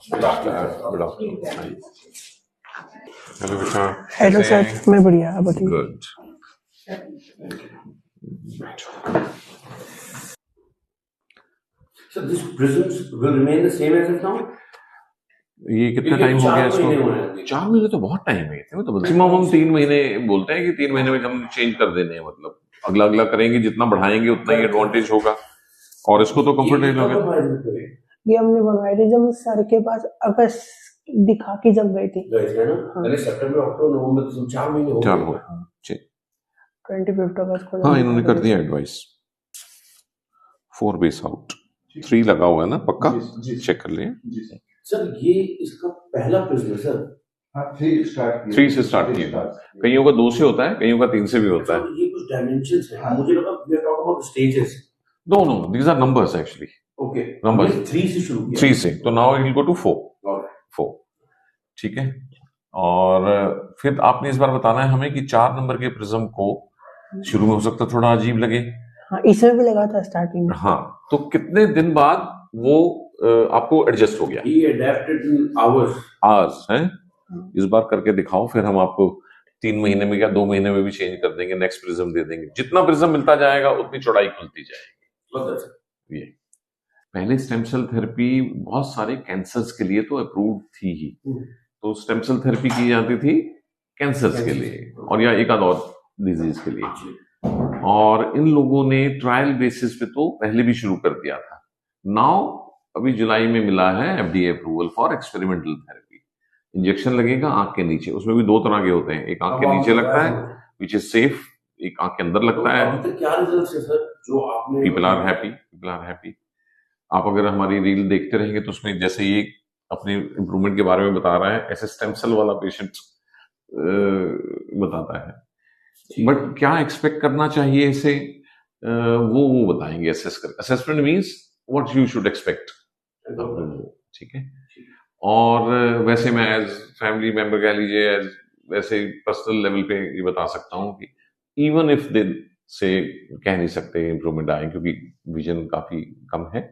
Good afternoon. Hello बेटा। Hello sir, मैं बढ़िया, आप बताइए। Good. So these prisms will remain the same as of now? ये कितना टाइम हो गया इसको? 4 महीने तो बहुत टाइम है। तो मैक्सिमम हम 3 महीने बोलते हैं कि 3 महीने में हम चेंज कर देने हैं। मतलब अगला करेंगे, जितना बढ़ाएंगे उतना ही एडवांटेज होगा। और इसको तो कंफर्टेबल हो गया। ये हमने बनवाई थी जब सर के पास अगस्त दिखा के जब गई थी। हाँ। सितंबर, अक्टूबर, नवंबर 4 महीने हो गए। 25 अगस्त को। हाँ, इन्होंने कर दिया एडवाइस। 4 बेस आउट, 3 लगा हुआ है ना पक्का? चेक कर लिए सर। ये इसका पहला प्रिज्म है सर। 3 से स्टार्ट किया। कईयों का 2 से होता है, कईयों का 3 से भी होता है। ये कुछ डायमेंशंस है। मुझे लगा we are talking about stages. No, these are numbers actually. Okay. Numbers. 3 से शुरू किया। 3 से, तो now it will go to 4. 4. ठीक है। और फिर आपने इस बार बताना है हमें कि 4 नंबर के प्रिज्म को शुरू में हो सकता थोड़ा अजीब लगे। हाँ, इसमें भी लगा था स्टार्टिंग में। हाँ, तो कितने दिन बाद वो आपको एडजस्ट हो गया? He adapted in hours है। इस बार करके दिखाओ, फिर हम आपको 3 महीने में या 2 महीने में भी चेंज कर देंगे, नेक्स्ट प्रिज्म दे देंगे। जितना प्रिज्म मिलता जाएगा उतनी चौड़ाई खुलती जाएगी। ये पहले स्टेम सेल थेरेपी बहुत सारे कैंसर्स के लिए तो अप्रूव्ड थी ही। तो स्टेम सेल थेरेपी की जाती थी कैंसर्स के लिए और या एक आध और डिजीज के लिए। और इन लोगों ने ट्रायल बेसिस पे तो पहले भी शुरू कर दिया था। नाउ अभी जुलाई में मिला है FDA approval for experimental therapy. Injection लगेगा आंख के नीचे। उसमें भी 2 तरह के होते हैं, एक आंख के नीचे लगता है विच इज सेफ, एक आंख के अंदर लगता है। अभी तक क्या रिजल्ट्स है सर जो आपने? People are happy. आप अगर हमारी रील देखते रहेंगे तो उसमें जैसे ये अपने इम्प्रूवमेंट के बारे में बता रहा है, ऐसे स्टेम सेल वाला पेशेंट बताता है। बट क्या एक्सपेक्ट करना चाहिए इसे, वो बताएंगे असेस कर। Assessment means what you should expect. ठीक है। और वैसे मैं एज फैमिली मेंबर कह लीजिए, एज वैसे पर्सनल लेवल पे ये बता सकता हूँ कि इवन इफ दे से कह नहीं सकते इम्प्रूवमेंट आए क्योंकि विजन काफी कम है,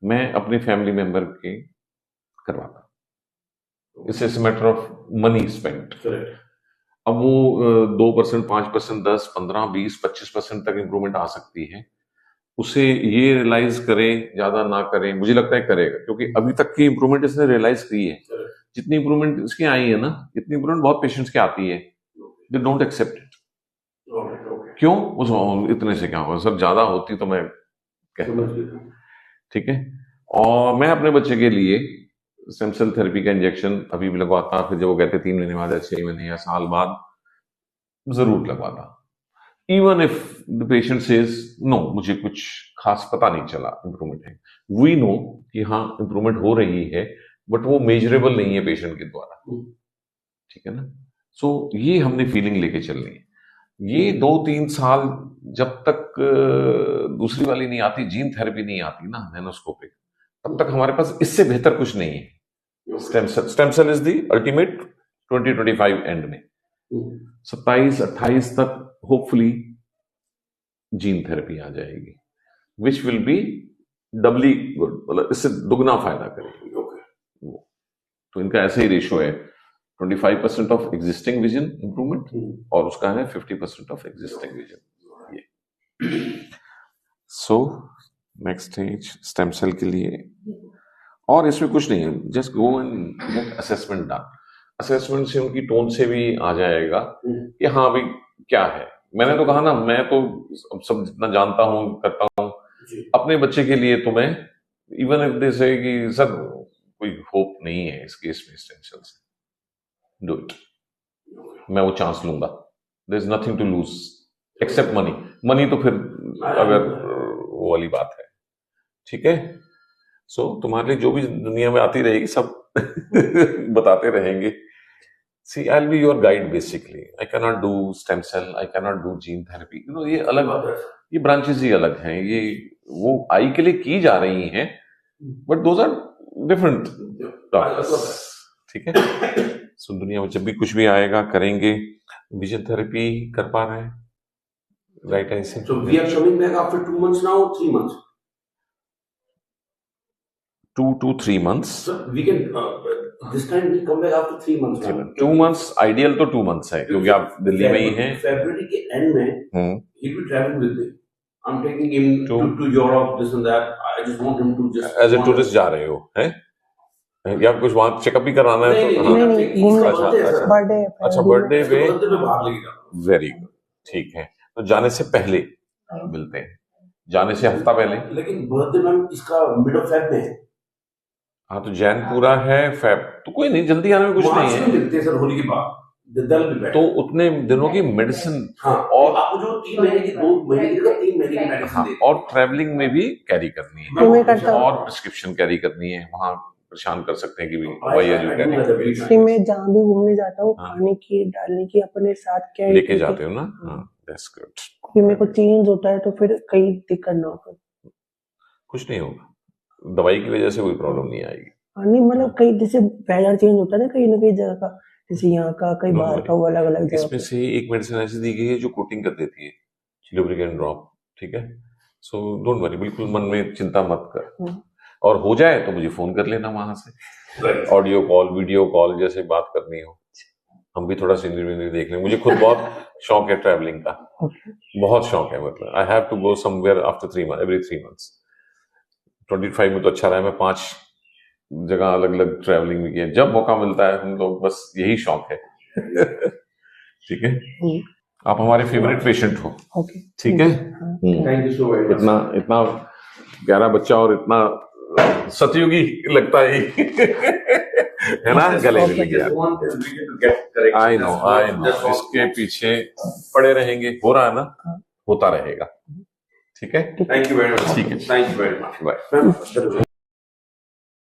मैं अपने फैमिली मेंबर के करवाता। It's matter of money spent. अब वो 2%, 5%, 10, 15, 20, 25% तक इम्प्रूवमेंट आ सकती है। उसे ये रियलाइज करे, ज्यादा ना करे, मुझे लगता है करेगा क्योंकि अभी तक की इम्प्रूवमेंट इसने रियलाइज की है। जितनी इम्प्रूवमेंट इसकी आई है ना, इतनी इम्प्रूवमेंट बहुत पेशेंट्स की आती है, दे डोंट एक्सेप्ट इट। क्यों? उस इतने से क्या होगा सर, ज्यादा होती तो मैं कहता। ठीक है। और मैं अपने बच्चे के लिए स्टेम सेल थेरेपी का इंजेक्शन अभी भी लगवाता, फिर जब वो कहते 3 महीने बाद या 6 महीने या साल बाद जरूर लगवाता। Even if the patient says no, मुझे कुछ खास पता नहीं चला इम्प्रूवमेंट है, वी नो कि हाँ इम्प्रूवमेंट हो रही है, बट वो मेजरेबल नहीं है पेशेंट के द्वारा। ठीक है ना। सो ये हमने फीलिंग लेके चलनी है। ये 2-3 साल जब तक दूसरी वाली नहीं आती, जीन थेरेपी नहीं आती ना, नैनोस्कोपिक, तब तक हमारे पास इससे बेहतर कुछ नहीं है। Stem cell is the ultimate 2025 end में 27-28 तक होपफुली जीन थेरेपी आ जाएगी, which will be doubly good, मतलब इससे दुगना फायदा करेगी। तो इनका ऐसे ही रेशियो है 25% ऑफ एग्जिस्टिंग विजन इंप्रूवमेंट और उसका है 50% ऑफ एग्जिस्टिंग विजन। ये so next stage stem cell के लिए। और इसमें कुछ नहीं है, just go and get assessment done. Assessment से उनकी टोन से भी आ जाएगा कि हाँ भाई क्या है। मैंने तो कहा ना, मैं तो सब जितना जानता हूँ करता हूँ अपने बच्चे के लिए। तो मैं इवन इफ दे से कि सर कोई होप नहीं है इस केस में स्टेम सेल से, डू इट, मैं वो चांस लूंगा। There is nothing to lose except money तो फिर अगर वो वाली बात है। ठीक है। सो तुम्हारे लिए जो भी दुनिया में आती रहेगी सब बताते रहेंगे। See, I'll be your guide basically. I cannot do stem cell, I cannot do gene therapy. You know, ये अलग, ये ब्रांचेस ही अलग हैं। ये वो आई के लिए की जा रही हैं, but those are different doctors. ठीक है। सो दुनिया में जब भी कुछ भी आएगा करेंगे। विजन थेरेपी कर पा रहे हैं, राइट? ऐसे So we are coming back after 2 months now or 3 months? 2 to 3 months. So we can this time we come back after 3 months. 2 months ideal तो 2 months है क्योंकि आप दिल्ली में ही हैं. February के end में he'll be traveling with me. I'm taking him to Europe, this and that. I just want him to just as a tourist जा रहे हो हैं या कुछ वहाँ चेकअप भी कराना है तो बर्थडे अच्छा बर्थडे पे बाहर लेके जाना. वेरी गुड ठीक है तो जाने से पहले मिलते हैं जाने से हफ्ता पहले. लेकिन बर्थडे मैम इसका मिड ऑफ फेब में है. हाँ तो जैन पूरा है फेब तो कोई नहीं जल्दी आने में कुछ नहीं है. मिलते हैं सर होली के बाद तो उतने दिनों की मेडिसिन और आपको जो 3 महीने की 2 महीने की 3 महीने की मेडिसिन और ट्रैवलिंग में भी कैरी करनी है और प्रिस्क्रिप्शन कैरी करनी है. वहाँ परेशान कर सकते हैं कि भी मैं जहाँ भी घूमने जाता हूँ खाने की डालने की अपने साथ क्या लेके जाते हो ना. That's good. क्योंकि मेरे को चेंज होता है तो फिर कहीं दिक्कत ना हो. कुछ नहीं होगा दवाई की वजह से कोई प्रॉब्लम नहीं आएगी. नहीं मतलब कहीं जैसे वेदर चेंज होता है ना कहीं जगह का जैसे यहाँ का कहीं बाहर का वो अलग अलग. इसमें से एक मेडिसिन ऐसी दी गई है जो कोटिंग कर देती है लुब्रिकेंट ड्रॉप. ठीक है सो डोंट वरी बिल्कुल मन में चिंता मत कर और हो जाए तो मुझे फोन कर लेना वहां से ऑडियो कॉल वीडियो कॉल जैसे बात करनी हो. हम भी थोड़ा सीनरी देख लें. मुझे खुद बहुत शौक है ट्रैवलिंग का बहुत शौक है. मतलब I have to go somewhere after 3 months every 3 months. 25 में तो अच्छा रहा है मैं 5 जगह अलग अलग ट्रैवलिंग भी किया. जब मौका मिलता है हम लोग बस यही शौक है. ठीक है आप हमारे फेवरेट पेशेंट हो. ठीक है थैंक यू सो मच. इतना प्यारा बच्चा और इतना सतयुगी लगता है है ना गले में लग गया. आई नो इसके पीछे पड़े रहेंगे. हो रहा है ना होता रहेगा. ठीक है थैंक यू वेरी मच. ठीक है thank you very much. Bye.